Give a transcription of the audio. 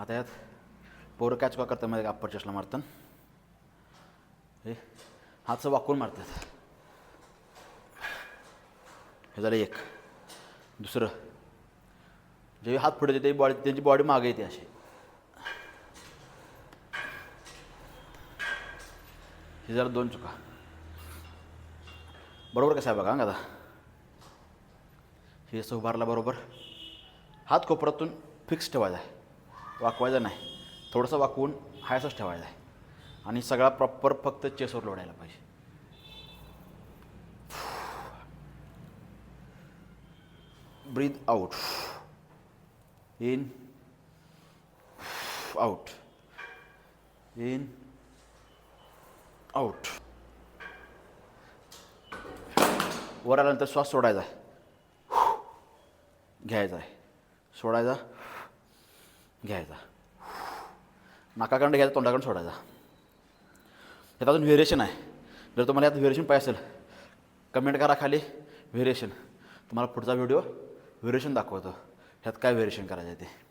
आता यात पोरं काय चुका करतात मध्ये अप्पर चेस्टला मारतात, हे हातचं वाकून मारतात. हे झालं एक. दुसरं, जे हात पुढे येते त्यांची बॉडी मागे येते अशी. हे झालं 2 चुका. बरोबर कसं आहे बघा आता. हे असं उभारला बरोबर, हात कोपऱ्यातून फिक्स ठेवायचा आहे, वाकवायचा नाही. थोडंसं वाकवून हायसंच ठेवायचा आहे आणि सगळा प्रॉपर फक्त चेसवर लोडायला पाहिजे. Breathe out, in out, in out. वर आल्यानंतर श्वास सोडायचा आहे, घ्यायचा आहे, सोडायचा, घ्यायचा. नाकाकडं घ्यायचा, तोंडाकडून सोडायचा. यात अजून व्हेरिएशन आहे. जर तुम्हाला यात व्हेरिएशन पाहिजे असेल कमेंट करा खाली व्हेरिएशन. तुम्हाला पुढचा व्हिडिओ व्हेरिएशन दाखवतो ह्यात काय व्हेरिएशन करायचं आहे ते.